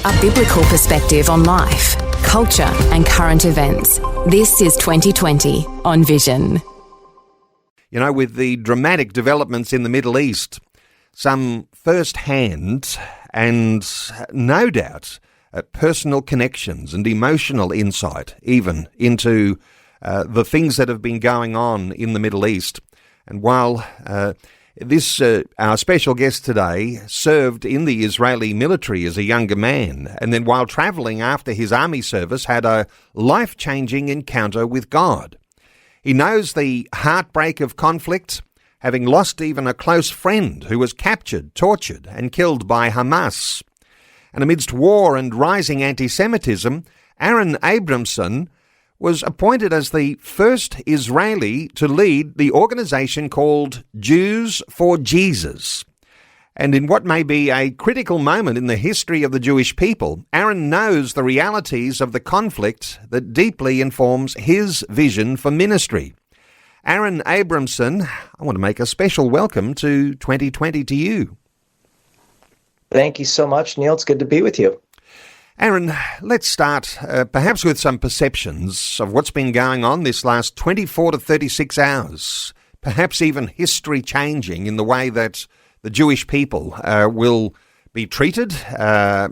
a biblical perspective on life, culture and current events. This is 2020 on Vision. You know, with the dramatic developments in the Middle East, some first-hand and no doubt personal connections and emotional insight even into the things that have been going on in the Middle East. And while our special guest today served in the Israeli military as a younger man, and then while travelling after his army service had a life-changing encounter with God. He knows the heartbreak of conflict, having lost even a close friend who was captured, tortured and killed by Hamas. And amidst war and rising anti-Semitism, Aaron Abramson was appointed as the first Israeli to lead the organisation called Jews for Jesus. And in what may be a critical moment in the history of the Jewish people, Aaron knows the realities of the conflict that deeply informs his vision for ministry. Aaron Abramson, I want to make a special welcome to 2020 to you. Thank you so much, Neil. It's good to be with you. Aaron, let's start perhaps with some perceptions of what's been going on this last 24 to 36 hours, perhaps even history changing in the way that the Jewish people will be treated,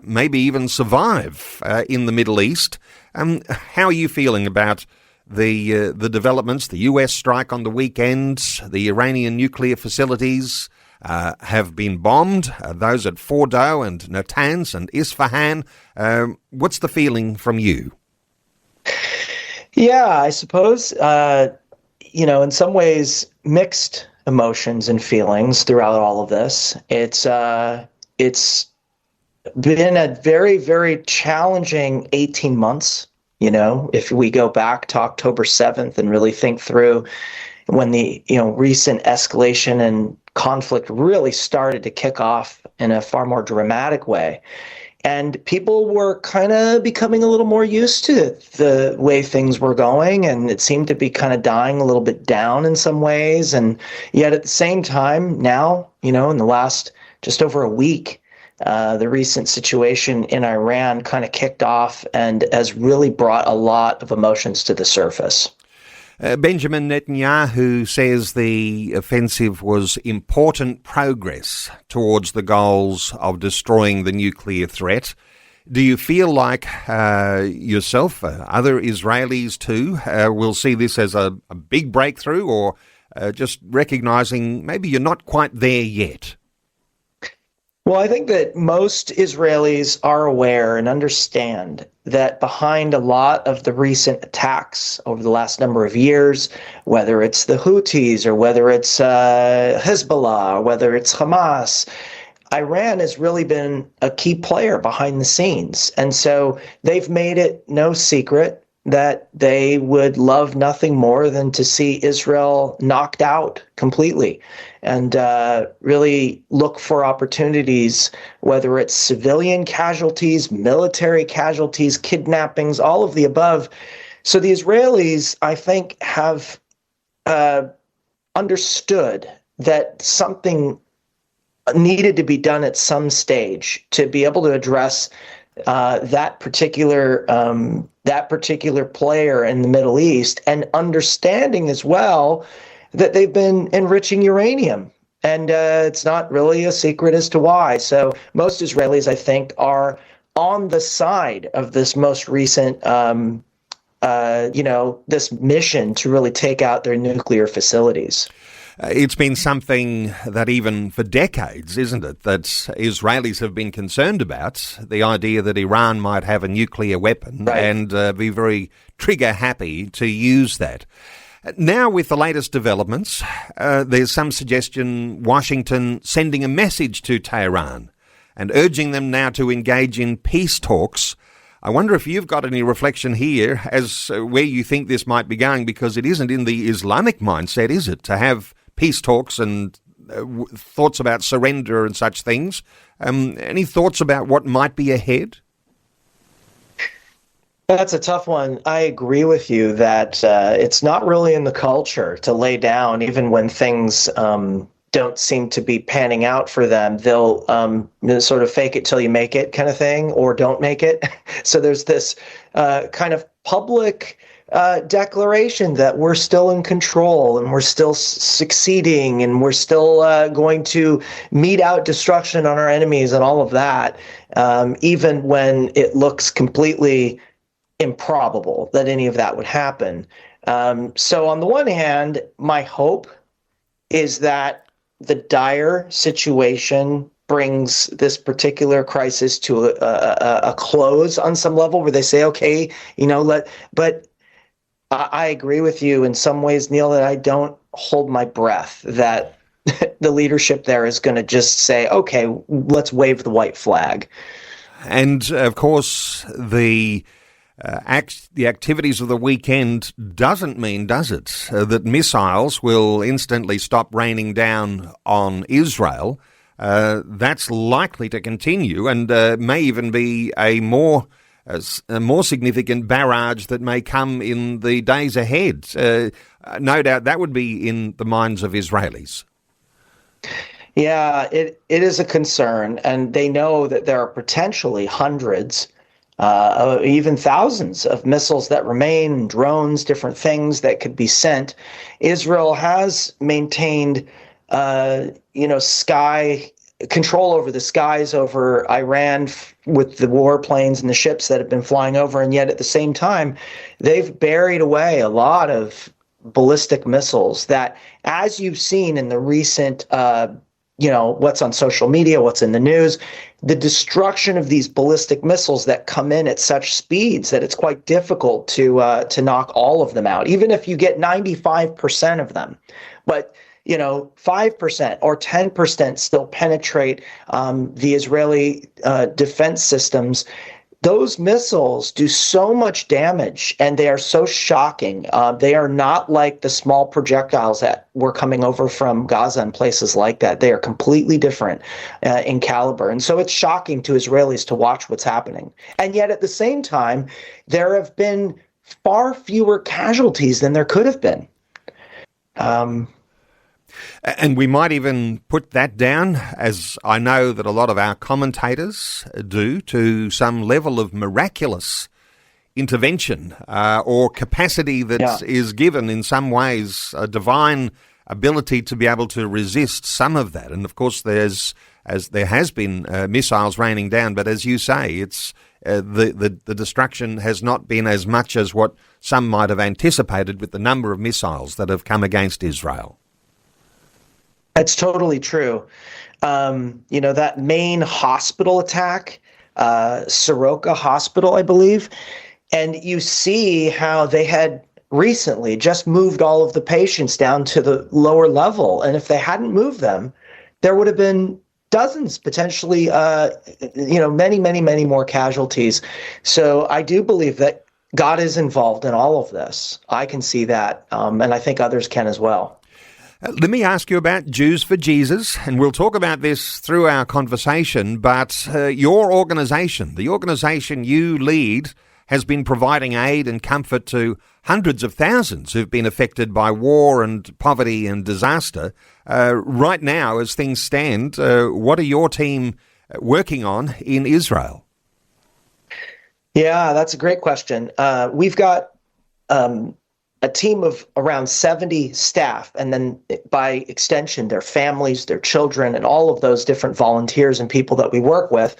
maybe even survive in the Middle East. How are you feeling about the developments, the US strike on the weekend, the Iranian nuclear facilities have been bombed, those at Fordo and Natanz and Isfahan. What's the feeling from you? Yeah, I suppose, in some ways, mixed emotions and feelings throughout all of this. It's been a very, very challenging 18 months. If we go back to October 7th and really think through when the recent escalation and conflict really started to kick off in a far more dramatic way. And people were kind of becoming a little more used to the way things were going, and it seemed to be kind of dying a little bit down in some ways. And yet at the same time, now, in the last just over a week, the recent situation in Iran kind of kicked off and has really brought a lot of emotions to the surface. Benjamin Netanyahu says the offensive was important progress towards the goals of destroying the nuclear threat. Do you feel like yourself, other Israelis too, will see this as a big breakthrough, or just recognising maybe you're not quite there yet? Well, I think that most Israelis are aware and understand that behind a lot of the recent attacks over the last number of years, whether it's the Houthis or whether it's Hezbollah or whether it's Hamas, Iran has really been a key player behind the scenes. And so they've made it no secret that they would love nothing more than to see Israel knocked out completely, and really look for opportunities, whether it's civilian casualties, military casualties, kidnappings, all of the above. So the Israelis, I think, have understood that something needed to be done at some stage to be able to address that particular player in the Middle East, and understanding as well that they've been enriching uranium. And it's not really a secret as to why. So most Israelis, I think, are on the side of this most recent, this mission to really take out their nuclear facilities. It's been something that even for decades, isn't it, that Israelis have been concerned about, the idea that Iran might have a nuclear weapon, right, and be very trigger happy to use that. Now, with the latest developments, there's some suggestion Washington sending a message to Tehran and urging them now to engage in peace talks. I wonder if you've got any reflection here as where you think this might be going, because it isn't in the Islamic mindset, is it, to have peace talks and thoughts about surrender and such things. Any thoughts about what might be ahead? That's a tough one. I agree with you that it's not really in the culture to lay down, even when things don't seem to be panning out for them. They'll sort of fake it till you make it kind of thing, or don't make it. So there's this kind of public declaration that we're still in control and we're still succeeding and we're still going to mete out destruction on our enemies and all of that, even when it looks completely improbable that any of that would happen. So on the one hand, my hope is that the dire situation brings this particular crisis to a close on some level, where they say, okay, but I agree with you in some ways, Neil, that I don't hold my breath that the leadership there is going to just say, okay, let's wave the white flag. And of course, the activities of the weekend doesn't mean, does it, that missiles will instantly stop raining down on Israel. That's likely to continue, and may even be a more significant barrage that may come in the days ahead. No doubt that would be in the minds of Israelis. Yeah, it is a concern, and they know that there are potentially hundreds, even thousands of missiles that remain, drones, different things that could be sent. Israel has maintained, sky control over the skies over Iran with the warplanes and the ships that have been flying over, and yet at the same time, they've buried away a lot of ballistic missiles that, as you've seen in the recent what's on social media, what's in the news, the destruction of these ballistic missiles that come in at such speeds that it's quite difficult to knock all of them out, even if you get 95% of them. But 5% or 10% still penetrate the Israeli defense systems. Those missiles do so much damage, and they are so shocking. They are not like the small projectiles that were coming over from Gaza and places like that. They are completely different in caliber. And so it's shocking to Israelis to watch what's happening. And yet at the same time, there have been far fewer casualties than there could have been. And we might even put that down, as I know that a lot of our commentators do, to some level of miraculous intervention or capacity that is given in some ways, a divine ability to be able to resist some of that. And of course, there has been missiles raining down, but as you say, it's the destruction has not been as much as what some might have anticipated with the number of missiles that have come against Israel. That's totally true. That main hospital attack, Soroka Hospital, I believe, and you see how they had recently just moved all of the patients down to the lower level. And if they hadn't moved them, there would have been dozens, potentially, many, many, many more casualties. So I do believe that God is involved in all of this. I can see that, and I think others can as well. Let me ask you about Jews for Jesus, and we'll talk about this through our conversation, but your organisation, the organisation you lead, has been providing aid and comfort to hundreds of thousands who've been affected by war and poverty and disaster. Right now, as things stand, what are your team working on in Israel? Yeah, that's a great question. We've got a team of around 70 staff, and then by extension, their families, their children, and all of those different volunteers and people that we work with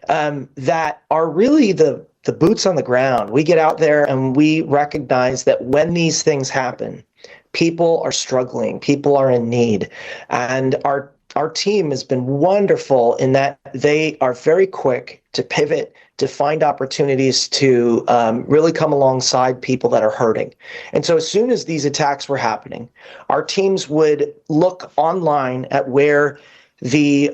that are really the boots on the ground. We get out there and we recognize that when these things happen, people are struggling, people are in need. And our team has been wonderful in that they are very quick to pivot, to find opportunities to really come alongside people that are hurting. And so as soon as these attacks were happening, our teams would look online at where the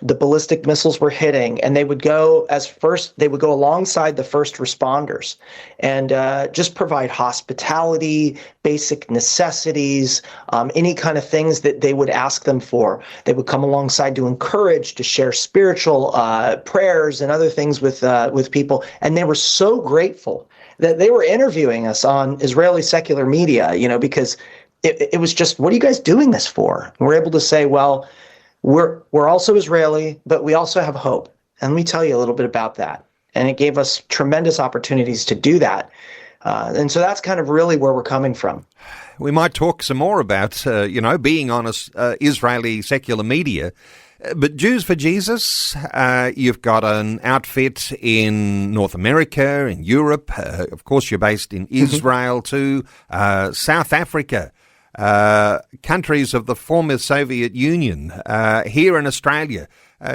ballistic missiles were hitting, and they would go alongside the first responders and just provide hospitality, basic necessities, any kind of things that they would ask them for. They would come alongside to encourage, to share spiritual prayers and other things with people. And they were so grateful that they were interviewing us on Israeli secular media, because it was just, what are you guys doing this for? And we're able to say, well, we're also Israeli, but we also have hope. And let me tell you a little bit about that. And it gave us tremendous opportunities to do that. And so that's kind of really where we're coming from. We might talk some more about, being on Israeli secular media. But Jews for Jesus, you've got an outfit in North America, in Europe. Of course, you're based in Israel too, South Africa. Countries of the former Soviet Union, here in Australia.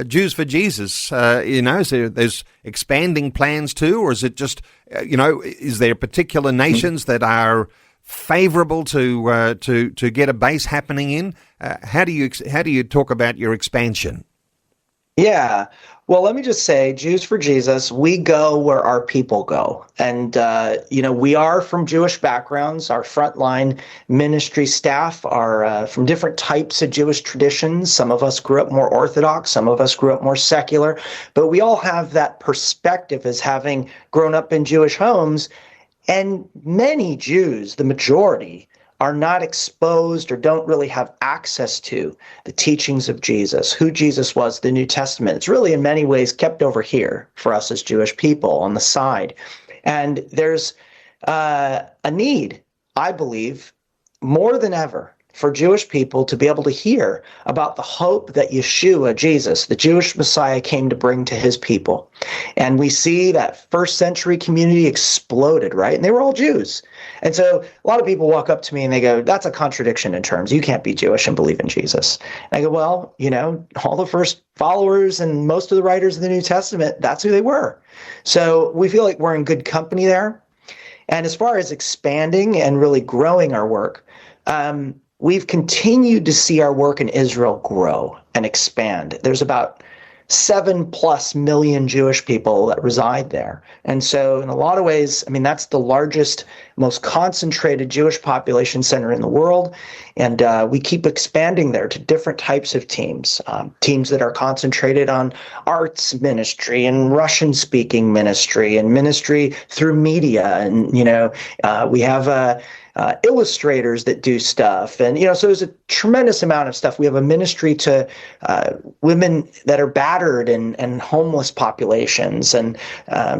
Jews for Jesus, there's expanding plans too, or is it just, is there particular nations that are favourable to get a base happening in? How do you talk about your expansion? Yeah. Well, let me just say, Jews for Jesus, we go where our people go. And, we are from Jewish backgrounds. Our frontline ministry staff are from different types of Jewish traditions. Some of us grew up more Orthodox. Some of us grew up more secular. But we all have that perspective as having grown up in Jewish homes. And many Jews, the majority, are not exposed or don't really have access to the teachings of Jesus, who Jesus was, the New Testament. It's really in many ways kept over here for us as Jewish people on the side. And there's a need, I believe, more than ever, for Jewish people to be able to hear about the hope that Yeshua, Jesus, the Jewish Messiah, came to bring to his people. And we see that first century community exploded, right? And they were all Jews. And so a lot of people walk up to me and they go, that's a contradiction in terms. You can't be Jewish and believe in Jesus. And I go, well, all the first followers and most of the writers of the New Testament, that's who they were. So we feel like we're in good company there. And as far as expanding and really growing our work, we've continued to see our work in Israel grow and expand. There's about 7+ million Jewish people that reside there. And so in a lot of ways, that's the largest, most concentrated Jewish population center in the world. And we keep expanding there to different types of teams, teams that are concentrated on arts ministry and Russian-speaking ministry and ministry through media. And, we have illustrators that do stuff. And, so there's a tremendous amount of stuff. We have a ministry to women that are battered and homeless populations. And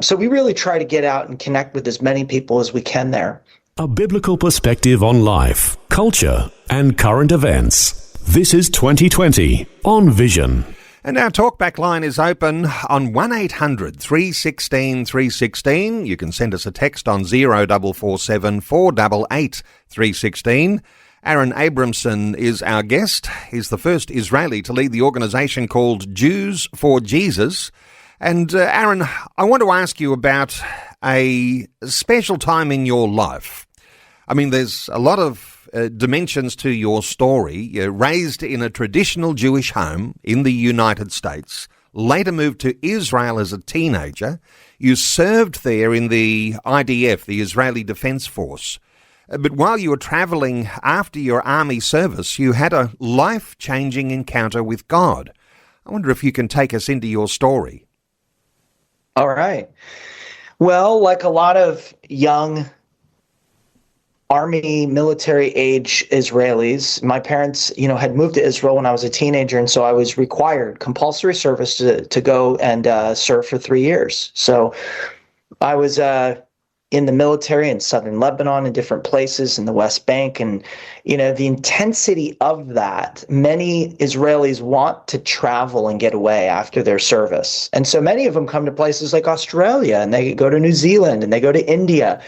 so we really try to get out and connect with as many people as we can there. A biblical perspective on life, culture, and current events. This is 2020 on Vision. And our talkback line is open on 1800 316 316. You can send us a text on 0447 488 316. Aaron Abramson is our guest. He's the first Israeli to lead the organisation called Jews for Jesus. And Aaron, I want to ask you about a special time in your life. There's a lot of dimensions to your story. You're raised in a traditional Jewish home in the United States, later moved to Israel as a teenager. You served there in the IDF, the Israeli Defense Force. But while you were traveling after your army service, you had a life-changing encounter with God. I wonder if you can take us into your story. All right. Well, like a lot of young Army, military age Israelis, my parents, had moved to Israel when I was a teenager, and so I was required compulsory service to go and serve for 3 years. So I was in the military in southern Lebanon and different places in the West Bank. And, the intensity of that, many Israelis want to travel and get away after their service. And so many of them come to places like Australia, and they go to New Zealand, and they go to India.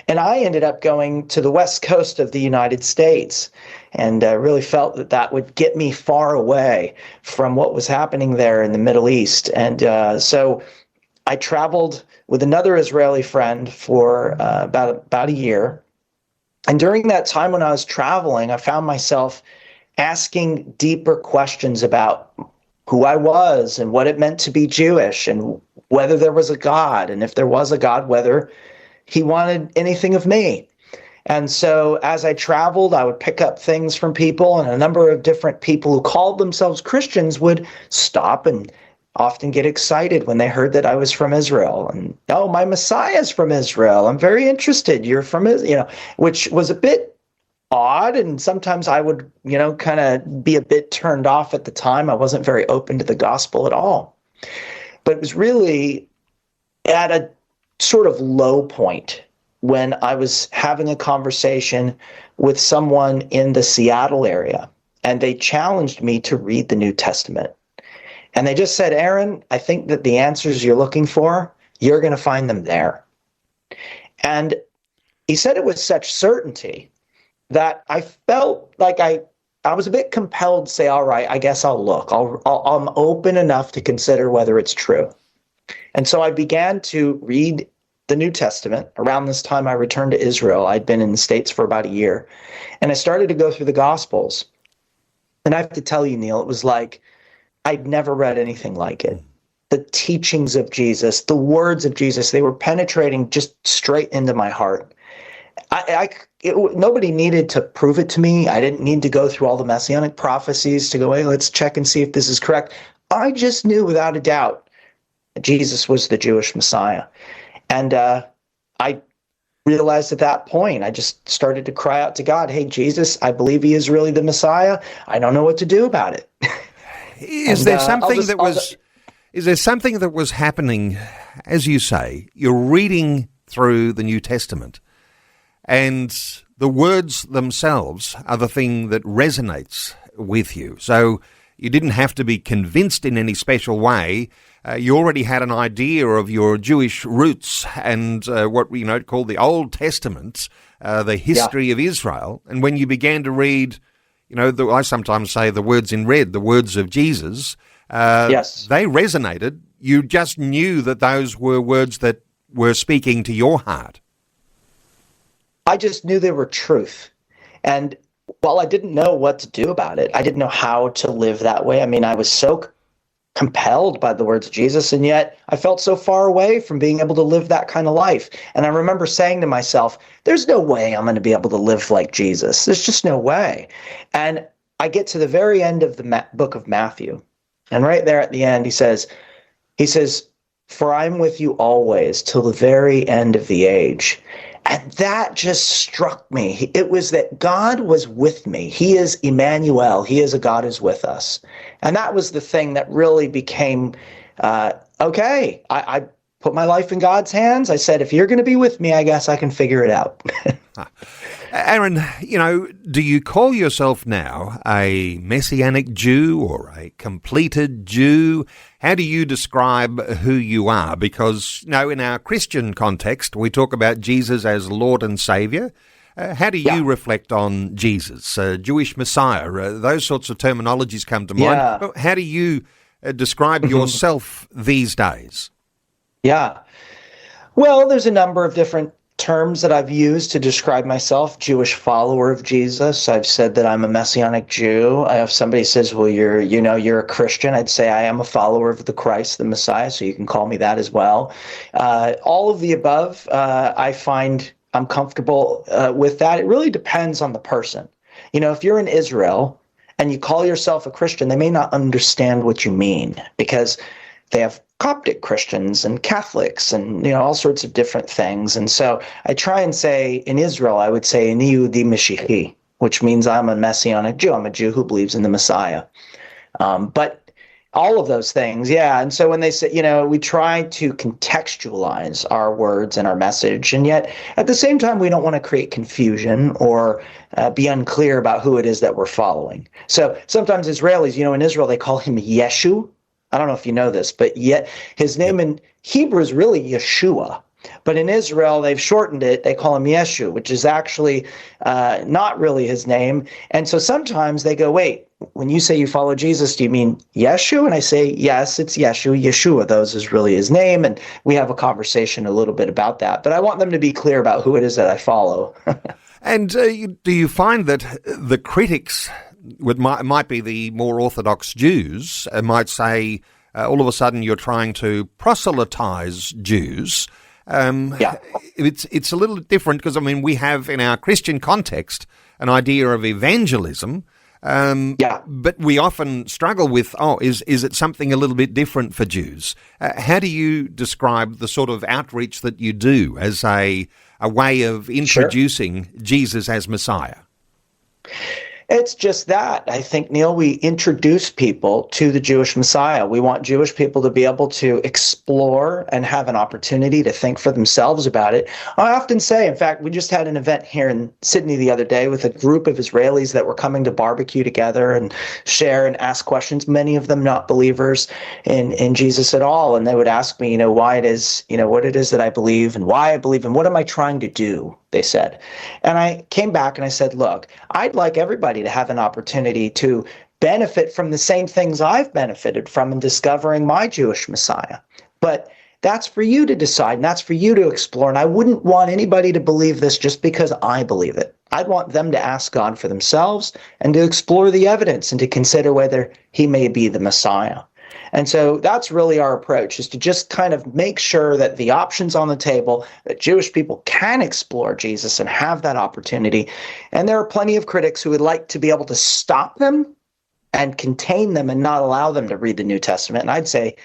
And I ended up going to the West Coast of the United States, and really felt that would get me far away from what was happening there in the Middle East. And so I traveled with another Israeli friend for about a year. And during that time when I was traveling, I found myself asking deeper questions about who I was and what it meant to be Jewish and whether there was a God, and if there was a God, whether he wanted anything of me. And so as I traveled, I would pick up things from people, and a number of different people who called themselves Christians would stop and often get excited when they heard that I was from Israel. And, oh, my Messiah's from Israel. I'm very interested. You're from Israel, which was a bit odd, and sometimes I would, kind of be a bit turned off at the time. I wasn't very open to the gospel at all. But it was really at a sort of low point when I was having a conversation with someone in the Seattle area, and they challenged me to read the New Testament. And they just said, Aaron, I think that the answers you're looking for, you're going to find them there. And he said it with such certainty that I felt like I was a bit compelled to say, all right, I guess I'll look. I'm open enough to consider whether it's true. And so I began to read the New Testament. Around this time, I returned to Israel. I'd been in the States for about a year. And I started to go through the Gospels. And I have to tell you, Neil, it was like I'd never read anything like it. The teachings of Jesus, the words of Jesus, they were penetrating just straight into my heart. Nobody needed to prove it to me. I didn't need to go through all the messianic prophecies to go, hey, let's check and see if this is correct. I just knew without a doubt that Jesus was the Jewish Messiah. And I realized at that point, I just started to cry out to God, hey, Jesus, I believe he is really the Messiah. I don't know what to do about it. Is there something that was happening, as you say, you're reading through the New Testament, and the words themselves are the thing that resonates with you. So you didn't have to be convinced in any special way. You already had an idea of your Jewish roots and what we call the Old Testament, the history of Israel. And when you began to read, I sometimes say the words in red, the words of Jesus, they resonated. You just knew that those were words that were speaking to your heart. I just knew they were truth. And while I didn't know what to do about it, I didn't know how to live that way. I mean, I was so compelled by the words of Jesus, and yet I felt so far away from being able to live that kind of life. And I remember saying to myself, there's no way I'm going to be able to live like Jesus. There's just no way. And I get to the very end of the book of Matthew, and right there at the end, he says, for I'm with you always till the very end of the age. And that just struck me. It was that God was with me. He is Emmanuel. He is a God who's with us. And that was the thing that really became, okay, I put my life in God's hands. I said, if you're going to be with me, I guess I can figure it out. Aaron, do you call yourself now a Messianic Jew or a completed Jew? How do you describe who you are? Because, in our Christian context, we talk about Jesus as Lord and Saviour. How do you reflect on Jesus, Jewish Messiah? Those sorts of terminologies come to mind. Yeah. How do you describe yourself these days? Yeah. Well, there's a number of different terms that I've used to describe myself. Jewish follower of Jesus. I've said that I'm a Messianic Jew. If somebody says, well, you're a Christian, I'd say I am a follower of the Christ, the Messiah, so you can call me that as well. All of the above, I find I'm comfortable with that. It really depends on the person. If you're in Israel and you call yourself a Christian, they may not understand what you mean because they have Coptic Christians and Catholics and all sorts of different things. And so I try and say in Israel, I would say Ani Yehudi Mashiach, which means I'm a Messianic Jew. I'm a Jew who believes in the Messiah. But all of those things, And so when they say, we try to contextualize our words and our message, and yet at the same time, we don't want to create confusion or be unclear about who it is that we're following. So sometimes Israelis, in Israel, they call him Yeshu. I don't know if you know this, but yet his name in Hebrew is really Yeshua. But in Israel, they've shortened it. They call him Yeshu, which is actually not really his name. And so sometimes they go, wait, when you say you follow Jesus, do you mean Yeshu? And I say, yes, it's Yeshu. Yeshua, those is really his name. And we have a conversation a little bit about that. But I want them to be clear about who it is that I follow. And do you find that the critics might be the more Orthodox Jews, might say all of a sudden you're trying to proselytize Jews? It's a little different because, we have in our Christian context an idea of evangelism, but we often struggle with, is it something a little bit different for Jews? How do you describe the sort of outreach that you do as a way of introducing Jesus as Messiah? It's just that. I think, Neil, we introduce people to the Jewish Messiah. We want Jewish people to be able to explore and have an opportunity to think for themselves about it. I often say, in fact, we just had an event here in Sydney the other day with a group of Israelis that were coming to barbecue together and share and ask questions, many of them not believers in Jesus at all. And they would ask me, why it is, what it is that I believe and why I believe and what am I trying to do, they said. And I came back and I said, look, I'd like everybody to have an opportunity to benefit from the same things I've benefited from in discovering my Jewish Messiah. But that's for you to decide, and that's for you to explore. And I wouldn't want anybody to believe this just because I believe it. I'd want them to ask God for themselves and to explore the evidence and to consider whether he may be the Messiah. And so that's really our approach, is to just kind of make sure that the options on the table, that Jewish people can explore Jesus and have that opportunity. And there are plenty of critics who would like to be able to stop them and contain them and not allow them to read the New Testament. And I'd say,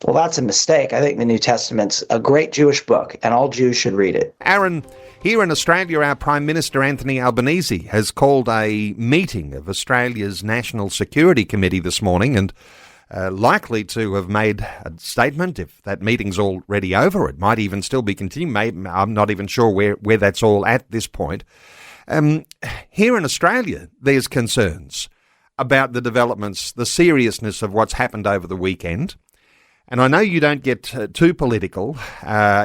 well, that's a mistake. I think the New Testament's a great Jewish book, and all Jews should read it. Aaron, here in Australia, our Prime Minister Anthony Albanese has called a meeting of Australia's National Security Committee this morning, and likely to have made a statement. If that meeting's already over, it might even still be continuing. I'm not even sure where that's all at this point. Here in Australia, there's concerns about the developments, the seriousness of what's happened over the weekend. And I know you don't get too political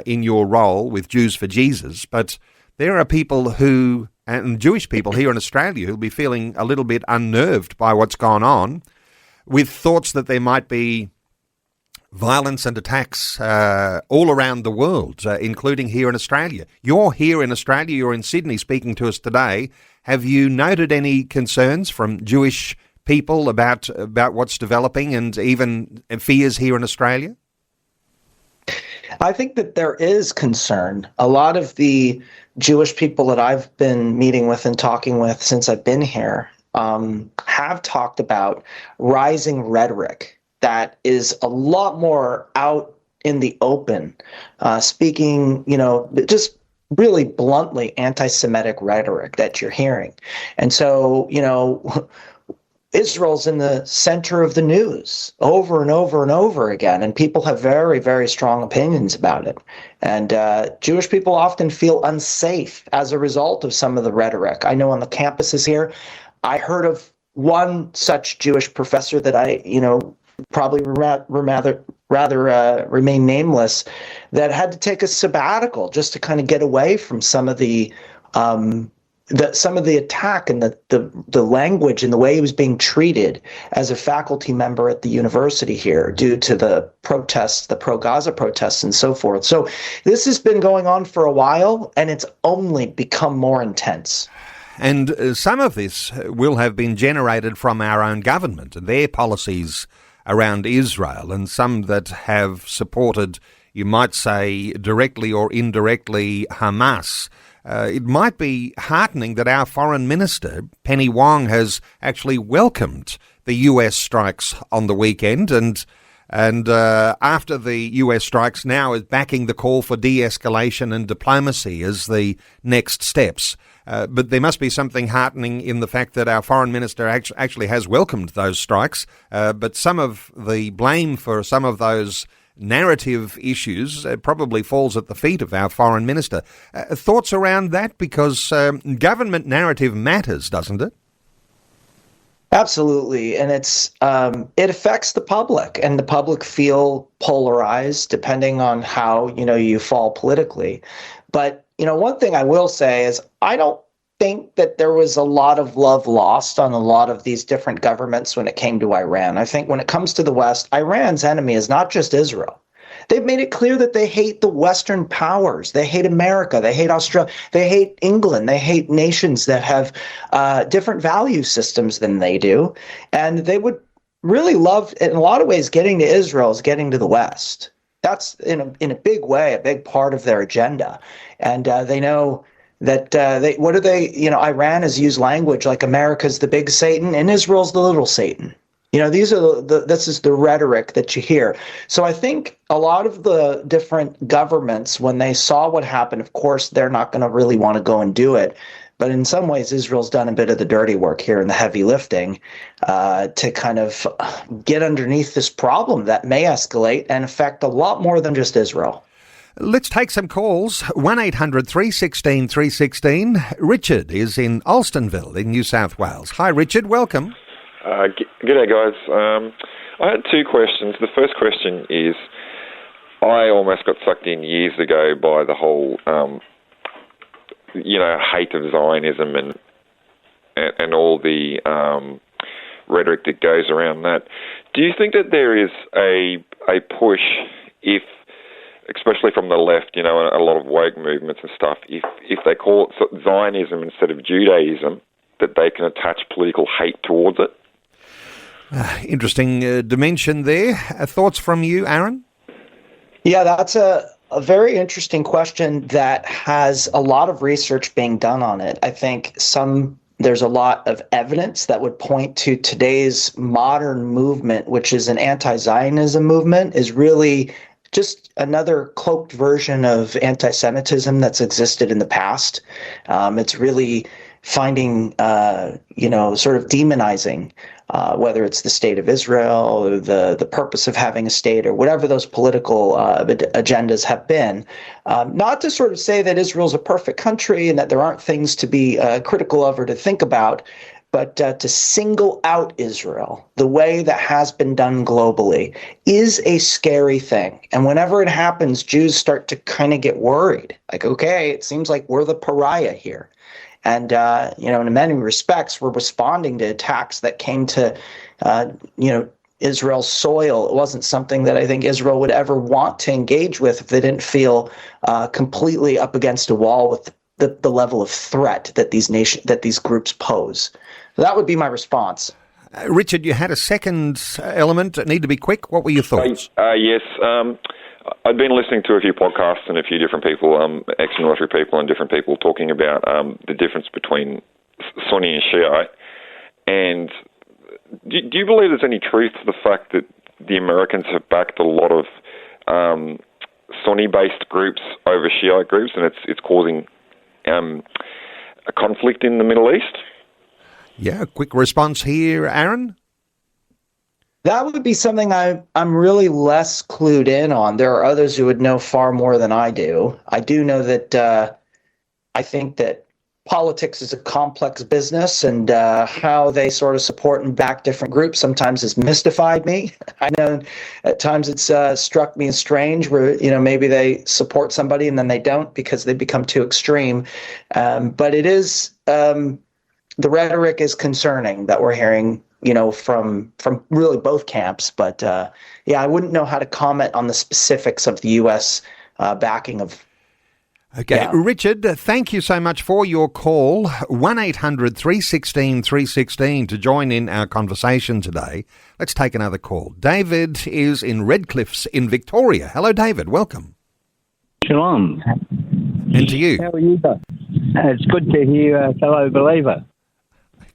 in your role with Jews for Jesus, but there are people who, and Jewish people here in Australia, who'll be feeling a little bit unnerved by what's gone on, with thoughts that there might be violence and attacks all around the world, including here in Australia. You're here in Australia, you're in Sydney speaking to us today. Have you noted any concerns from Jewish people about what's developing and even fears here in Australia? I think that there is concern. A lot of the Jewish people that I've been meeting with and talking with since I've been here have talked about rising rhetoric that is a lot more out in the open, speaking, just really bluntly anti-Semitic rhetoric that you're hearing. And so, Israel's in the center of the news over and over and over again, and people have very, very strong opinions about it. And Jewish people often feel unsafe as a result of some of the rhetoric. I know on the campuses here, I heard of one such Jewish professor that I, probably rather remain nameless, that had to take a sabbatical just to kind of get away from some of the attack and the language and the way he was being treated as a faculty member at the university here due to the protests, the pro-Gaza protests and so forth. So this has been going on for a while, and it's only become more intense. And some of this will have been generated from our own government and their policies around Israel, and some that have supported, you might say, directly or indirectly, Hamas. It might be heartening that our foreign minister, Penny Wong, has actually welcomed the US strikes on the weekend, and after the US strikes now is backing the call for de-escalation and diplomacy as the next steps. But there must be something heartening in the fact that our foreign minister actually has welcomed those strikes, but some of the blame for some of those narrative issues probably falls at the feet of our foreign minister. Thoughts around that? Because government narrative matters, doesn't it? Absolutely. And it affects the public, and the public feel polarized depending on how, you fall politically. But, one thing I will say is I don't think that there was a lot of love lost on a lot of these different governments when it came to Iran. I think when it comes to the West, Iran's enemy is not just Israel. They've made it clear that they hate the Western powers. They hate America. They hate Australia. They hate England. They hate nations that have different value systems than they do. And they would really love, in a lot of ways, getting to Israel is getting to the West. That's in a big way, a big part of their agenda. And they know that Iran has used language like America's the big Satan and Israel's the little Satan. These are this is the rhetoric that you hear. So I think a lot of the different governments, when they saw what happened, of course, they're not going to really want to go and do it. But in some ways, Israel's done a bit of the dirty work here and the heavy lifting to kind of get underneath this problem that may escalate and affect a lot more than just Israel. Let's take some calls. 1-800-316-316. Richard is in Alstonville in New South Wales. Hi, Richard. Welcome. G'day, guys. I had two questions. The first question is, I almost got sucked in years ago by the whole, hate of Zionism and all the rhetoric that goes around that. Do you think that there is a push, especially from the left, a lot of woke movements and stuff, if they call it Zionism instead of Judaism, that they can attach political hate towards it? Interesting dimension there. Thoughts from you, Aaron? Yeah, that's a very interesting question that has a lot of research being done on it. I think there's a lot of evidence that would point to today's modern movement, which is an anti-Zionism movement, is really just another cloaked version of anti-Semitism that's existed in the past. It's really finding, sort of demonizing whether it's the state of Israel or the purpose of having a state or whatever those political agendas have been. Not to sort of say that Israel's a perfect country and that there aren't things to be critical of or to think about, but to single out Israel the way that has been done globally is a scary thing. And whenever it happens, Jews start to kind of get worried. Like, okay, it seems like we're the pariah here. And, in many respects, we're responding to attacks that came to, Israel's soil. It wasn't something that I think Israel would ever want to engage with if they didn't feel completely up against a wall with the level of threat that these groups pose. So that would be my response. Richard, you had a second element. Need to be quick. What were your thoughts? Yes. I've been listening to a few podcasts and a few different people, ex-military people and different people talking about the difference between Sunni and Shiite. And do you believe there's any truth to the fact that the Americans have backed a lot of Sunni-based groups over Shiite groups, and it's causing a conflict in the Middle East? Yeah, a quick response here, Aaron? That would be something I'm really less clued in on. There are others who would know far more than I do. I do know that I think that politics is a complex business, and how they sort of support and back different groups sometimes has mystified me. I know at times it's struck me as strange where, maybe they support somebody and then they don't because they become too extreme. But it is, the rhetoric is concerning that we're hearing from really both camps. But I wouldn't know how to comment on the specifics of the U.S. Backing of. Okay, yeah. Richard, thank you so much for your call. 1-800-316-316 to join in our conversation today. Let's take another call. David is in Redcliffs in Victoria. Hello, David. Welcome. Shalom. And to you. How are you guys? It's good to hear a fellow believer.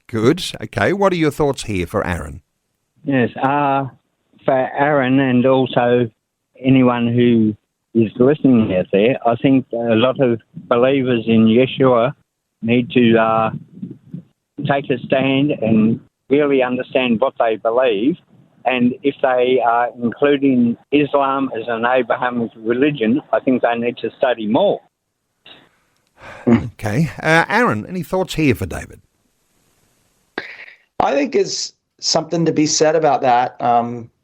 Good. Okay. What are your thoughts here for Aaron? Yes. For Aaron and also anyone who is listening out there, I think a lot of believers in Yeshua need to take a stand and really understand what they believe. And if they are including Islam as an Abrahamic religion, I think they need to study more. Okay. Aaron, any thoughts here for David? I think is something to be said about that.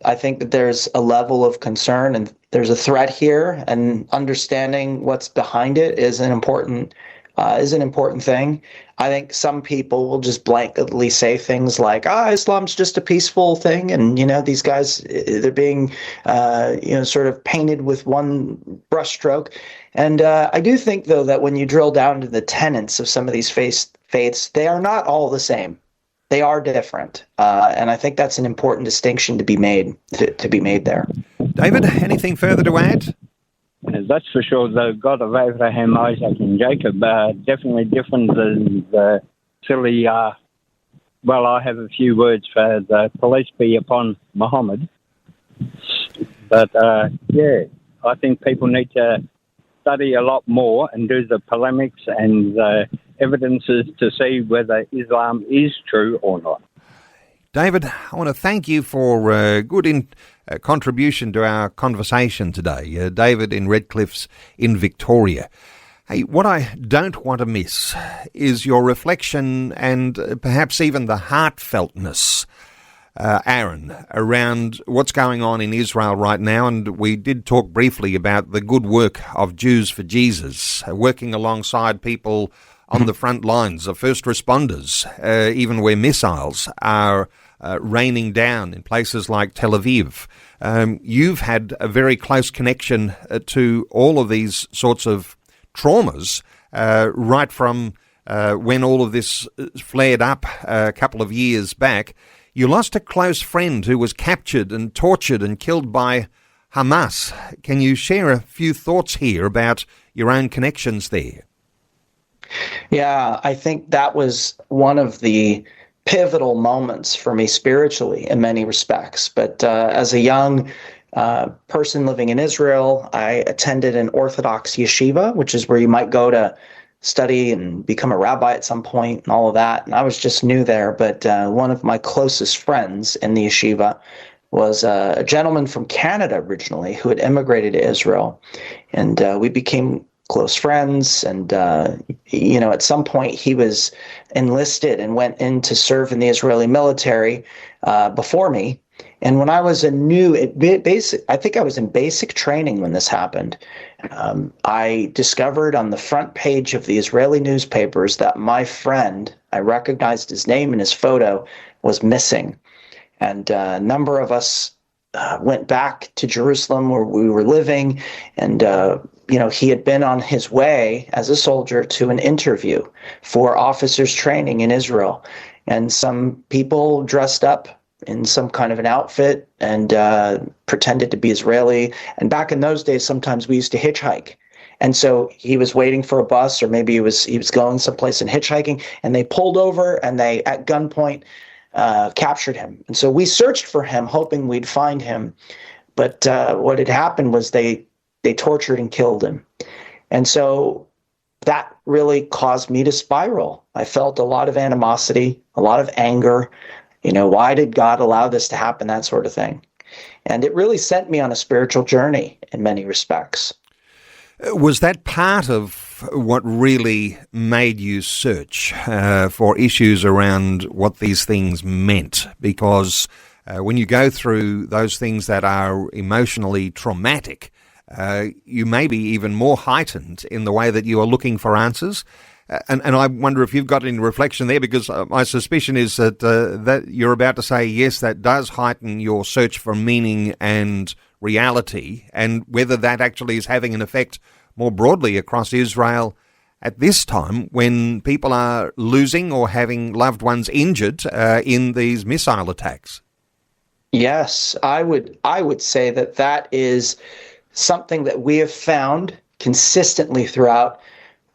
I think that there's a level of concern and there's a threat here, and understanding what's behind it is an important thing. I think some people will just blanketly say things like, Islam's just a peaceful thing. And, these guys, they're being, sort of painted with one brushstroke. And I do think, though, that when you drill down to the tenets of some of these faiths, they are not all the same. They are different. And I think that's an important distinction to be made there. David, anything further to add? That's for sure. The God of Abraham, Isaac, and Jacob are definitely different than the silly, I have a few words for the police be upon Muhammad. But, I think people need to study a lot more and do the polemics and evidences to see whether Islam is true or not. David, I want to thank you for a good contribution to our conversation today. David in Redcliffs in Victoria. Hey, what I don't want to miss is your reflection and perhaps even the heartfeltness, Aaron, around what's going on in Israel right now. And we did talk briefly about the good work of Jews for Jesus, working alongside people on the front lines of first responders, even where missiles are raining down in places like Tel Aviv. You've had a very close connection to all of these sorts of traumas right from when all of this flared up a couple of years back. You lost a close friend who was captured and tortured and killed by Hamas. Can you share a few thoughts here about your own connections there? Yeah, I think that was one of the pivotal moments for me spiritually in many respects. But as a young person living in Israel, I attended an Orthodox yeshiva, which is where you might go to study and become a rabbi at some point and all of that. And I was just new there. But one of my closest friends in the yeshiva was a gentleman from Canada originally who had immigrated to Israel. And we became close friends. And, at some point he was enlisted and went in to serve in the Israeli military before me. And when I was I think I was in basic training when this happened. I discovered on the front page of the Israeli newspapers that my friend, I recognized his name and his photo, was missing. And a number of us went back to Jerusalem where we were living, and he had been on his way as a soldier to an interview for officers training in Israel. And some people dressed up in some kind of an outfit and pretended to be Israeli. And back in those days, sometimes we used to hitchhike. And so he was waiting for a bus, or maybe he was going someplace and hitchhiking, and they pulled over and they, at gunpoint, captured him. And so we searched for him, hoping we'd find him. But what had happened was they tortured and killed him. And so that really caused me to spiral. I felt a lot of animosity, a lot of anger. Why did God allow this to happen? That sort of thing. And it really sent me on a spiritual journey in many respects. Was that part of what really made you search for issues around what these things meant? Because when you go through those things that are emotionally traumatic, you may be even more heightened in the way that you are looking for answers. And I wonder if you've got any reflection there, because my suspicion is that that you're about to say, yes, that does heighten your search for meaning and reality, and whether that actually is having an effect more broadly across Israel at this time when people are losing or having loved ones injured in these missile attacks. Yes, I would say that is something that we have found consistently throughout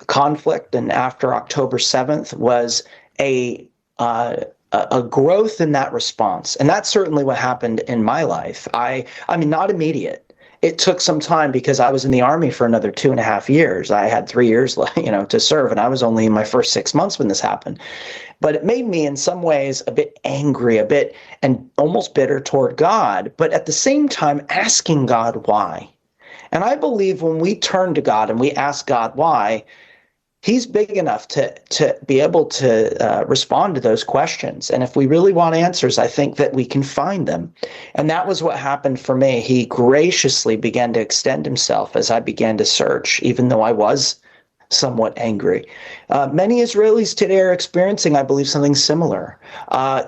conflict, and after October 7th was a growth in that response. And that's certainly what happened in my life. I mean, not immediate. It took some time because I was in the Army for another 2.5 years. I had 3 years, to serve, and I was only in my first 6 months when this happened. But it made me in some ways a bit angry, and almost bitter toward God, but at the same time asking God why. And I believe when we turn to God and we ask God why, He's big enough to be able to respond to those questions. And if we really want answers, I think that we can find them. And that was what happened for me. He graciously began to extend himself as I began to search, even though I was somewhat angry. Many Israelis today are experiencing, I believe, something similar.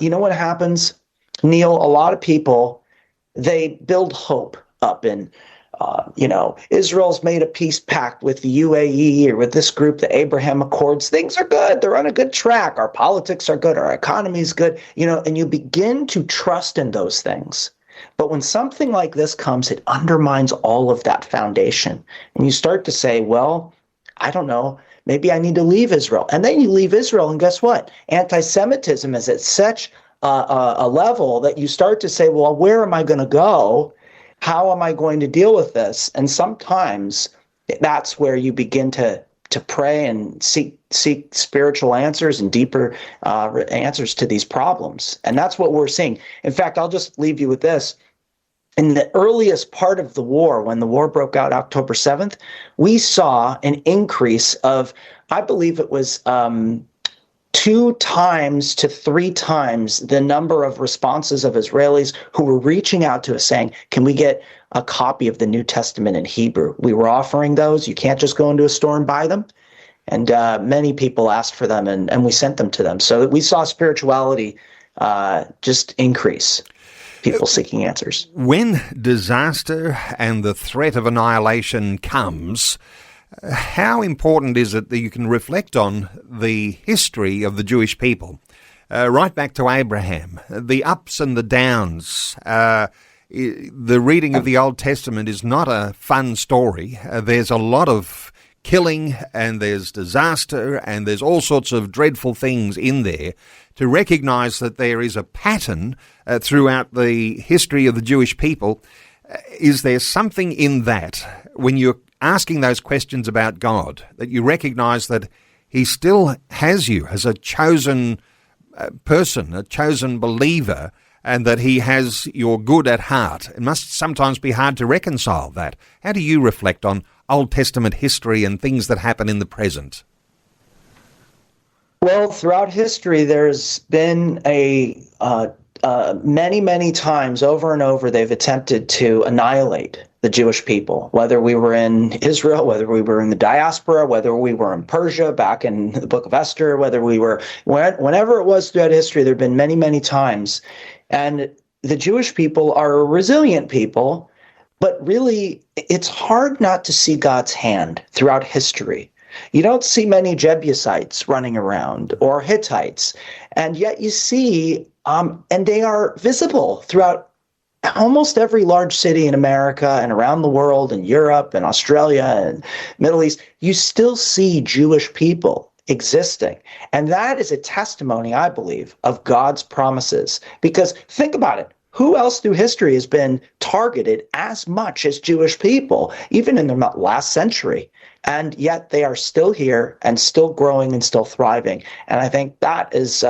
You know what happens, Neil? A lot of people, they build hope up in Israel's made a peace pact with the UAE or with this group, the Abraham Accords. Things are good. They're on a good track. Our politics are good. Our economy is good. And you begin to trust in those things. But when something like this comes, it undermines all of that foundation. And you start to say, well, I don't know, maybe I need to leave Israel. And then you leave Israel, and guess what? Anti-Semitism is at such a level that you start to say, well, where am I going to go? How am I going to deal with this? And sometimes that's where you begin to to pray and seek spiritual answers and deeper answers to these problems. And that's what we're seeing. In fact, I'll just leave you with this. In the earliest part of the war, when the war broke out October 7th, we saw an increase of, I believe it was 2 times to 3 times the number of responses of Israelis who were reaching out to us saying, can we get a copy of the New Testament in Hebrew? We were offering those. You can't just go into a store and buy them. And many people asked for them, and we sent them to them. So we saw spirituality just increase. People seeking answers. When disaster and the threat of annihilation comes, how important is it that you can reflect on the history of the Jewish people, right back to Abraham, the ups and the downs? The reading of the Old Testament is not a fun story. There's a lot of killing, and there's disaster, and there's all sorts of dreadful things in there. To recognise that there is a pattern throughout the history of the Jewish people, is there something in that, when you're asking those questions about God, that you recognise that he still has you as a chosen person, a chosen believer, and that he has your good at heart? It must sometimes be hard to reconcile that. How do you reflect on Old Testament history and things that happen in the present? Well, throughout history, there's been many times over and over they've attempted to annihilate the Jewish people, whether we were in Israel, whether we were in the diaspora, whether we were in Persia back in the book of Esther, whenever it was throughout history, there have been many times. And the Jewish people are a resilient people, but really it's hard not to see God's hand throughout history. You don't see many Jebusites running around or Hittites, and yet you see, and they are visible throughout almost every large city in America and around the world, in Europe and Australia and Middle East. You still see Jewish people existing. And that is a testimony, I believe, of God's promises. Because think about it. Who else through history has been targeted as much as Jewish people, even in the last century? And yet they are still here and still growing and still thriving. And I think that is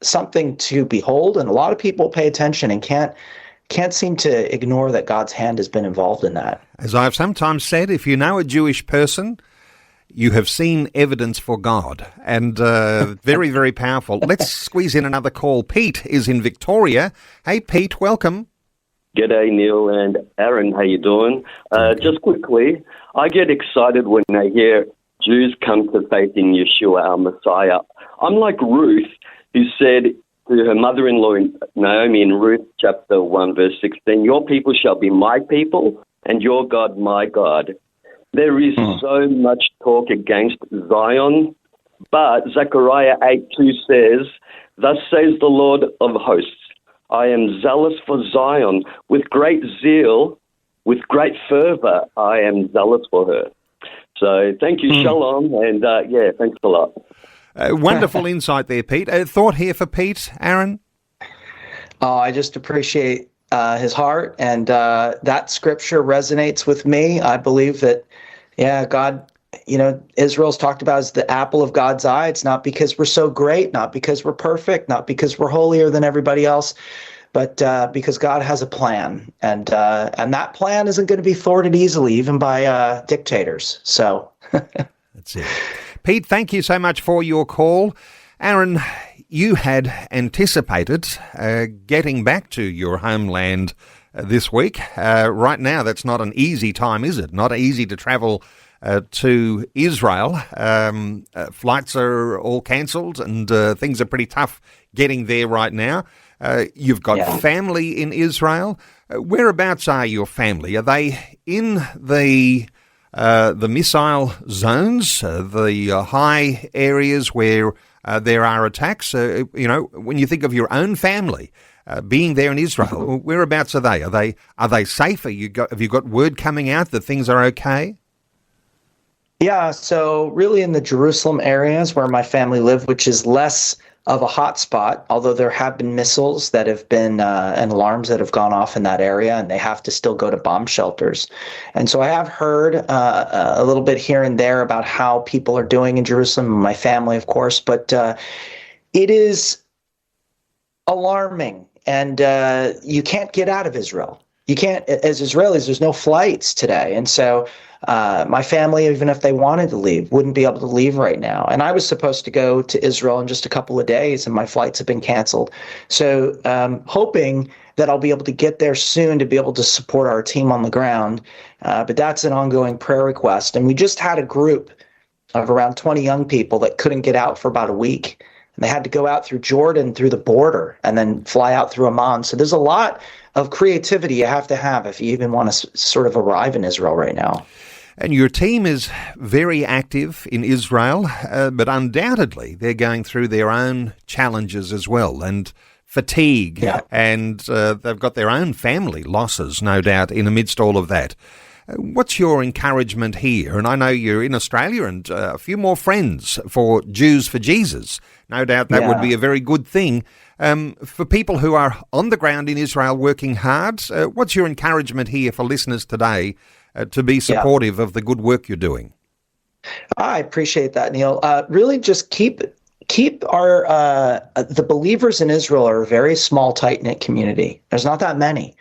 something to behold. And a lot of people pay attention and can't seem to ignore that God's hand has been involved in that. As I've sometimes said, if you know a Jewish person, you have seen evidence for God, and very, very powerful. Let's squeeze in another call. Pete is in Victoria. Hey, Pete, welcome. G'day, Neil and Aaron. How you doing? Just quickly, I get excited when I hear Jews come to faith in Yeshua, our Messiah. I'm like Ruth, who said to her mother-in-law Naomi in Ruth chapter 1, verse 16, "Your people shall be my people, and your God my God." There is so much talk against Zion, but Zechariah 8:2 says, "Thus says the Lord of hosts, I am zealous for Zion. With great zeal, with great fervor, I am zealous for her." So thank you, Shalom, and thanks a lot. Wonderful insight there, Pete. A thought here for Pete, Aaron? Oh, I just appreciate his heart, and that scripture resonates with me. I believe that, God, Israel's talked about as the apple of God's eye. It's not because we're so great, not because we're perfect, not because we're holier than everybody else, but because God has a plan, and that plan isn't going to be thwarted easily, even by dictators. So that's it. Pete, thank you so much for your call. Aaron, you had anticipated getting back to your homeland this week. Right now, that's not an easy time, is it? Not easy to travel to Israel. Flights are all cancelled, and things are pretty tough getting there right now. You've got family in Israel. Whereabouts are your family? Are they in the missile zones, the high areas where there are attacks? When you think of your own family being there in Israel, whereabouts are they? Are they safe? Have you got word coming out that things are okay? Yeah, so really in the Jerusalem areas where my family live, which is less of a hotspot, although there have been missiles that have been and alarms that have gone off in that area, and they have to still go to bomb shelters. And so I have heard a little bit here and there about how people are doing in Jerusalem, my family, of course, but it is alarming, and you can't get out of Israel. You can't, as Israelis, there's no flights today. And so my family, even if they wanted to leave, wouldn't be able to leave right now. And I was supposed to go to Israel in just a couple of days, and my flights have been canceled. So hoping that I'll be able to get there soon to be able to support our team on the ground. But that's an ongoing prayer request. And we just had a group of around 20 young people that couldn't get out for about a week. And they had to go out through Jordan, through the border, and then fly out through Amman. So there's a lot of creativity you have to have if you even want to sort of arrive in Israel right now. And your team is very active in Israel, but undoubtedly they're going through their own challenges as well, and fatigue, and they've got their own family losses, no doubt, in amidst all of that. What's your encouragement here? And I know you're in Australia and a few more friends for Jews for Jesus. No doubt that would be a very good thing. For people who are on the ground in Israel working hard, what's your encouragement here for listeners today to be supportive of the good work you're doing? I appreciate that, Neil. Really just keep our the believers in Israel are a very small, tight-knit community. There's not that many.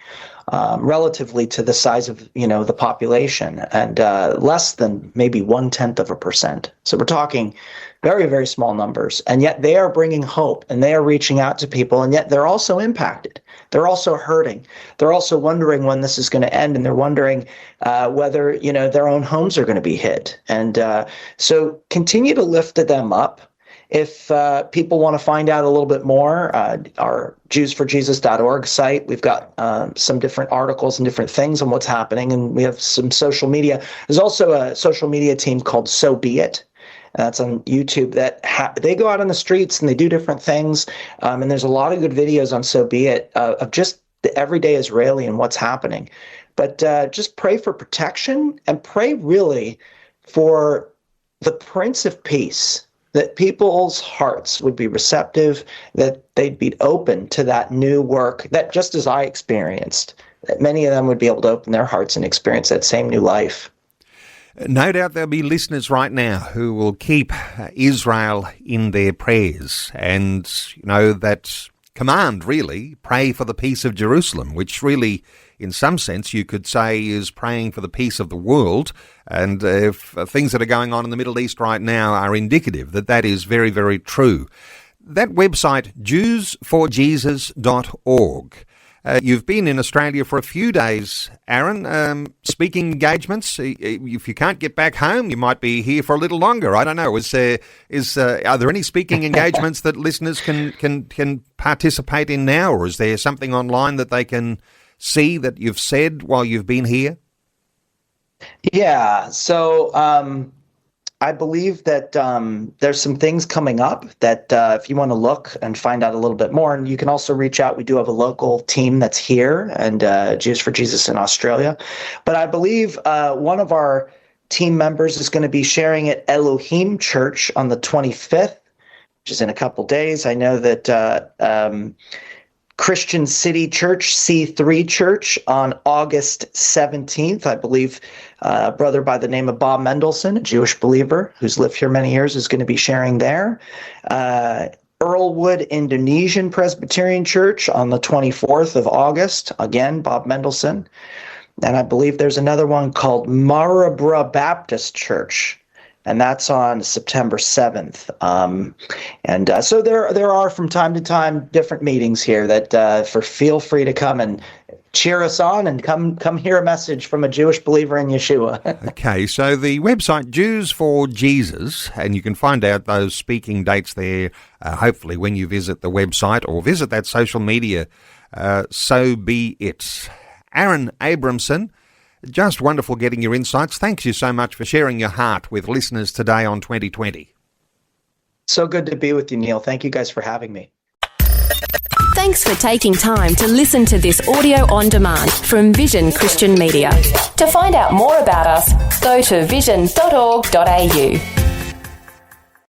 Relatively to the size of the population, and less than maybe 0.1%. So we're talking very, very small numbers, and yet they are bringing hope, and they are reaching out to people, and yet they're also impacted. They're also hurting. They're also wondering when this is going to end, and they're wondering whether their own homes are going to be hit. And so continue to lift them up. If people want to find out a little bit more, our JewsForJesus.org site, we've got some different articles and different things on what's happening, and we have some social media. There's also a social media team called So Be It, and that's on YouTube. That they go out on the streets and they do different things, and there's a lot of good videos on So Be It of just the everyday Israeli and what's happening. But just pray for protection, and pray really for the Prince of Peace, that people's hearts would be receptive, that they'd be open to that new work, that just as I experienced, that many of them would be able to open their hearts and experience that same new life. No doubt there'll be listeners right now who will keep Israel in their prayers, and that command, really, pray for the peace of Jerusalem, which really, in some sense, you could say is praying for the peace of the world. And if things that are going on in the Middle East right now are indicative that is very, very true. That website, JewsForJesus.org. You've been in Australia for a few days, Aaron. Speaking engagements, if you can't get back home, you might be here for a little longer. I don't know. Are there any speaking engagements that listeners can participate in now, or is there something online that they can see that you've said while you've been here? Yeah, so I believe that there's some things coming up that if you want to look and find out a little bit more, and you can also reach out. We do have a local team that's here, and Jews for Jesus in Australia. But I believe one of our team members is going to be sharing at Elohim Church on the 25th, which is in a couple days. I know that Christian City Church, C3 Church, on August 17th. I believe a brother by the name of Bob Mendelson, a Jewish believer who's lived here many years, is going to be sharing there. Earlwood Indonesian Presbyterian Church on the 24th of August. Again, Bob Mendelson. And I believe there's another one called Marabra Baptist Church, and that's on September 7th. So there are from time to time different meetings here that feel free to come and cheer us on and come hear a message from a Jewish believer in Yeshua. Okay, so the website Jews for Jesus, and you can find out those speaking dates there, hopefully when you visit the website or visit that social media, So Be It. Aaron Abramson, just wonderful getting your insights. Thanks you so much for sharing your heart with listeners today on 2020. So good to be with you, Neil. Thank you guys for having me. Thanks for taking time to listen to this audio on demand from Vision Christian Media. To find out more about us, go to vision.org.au.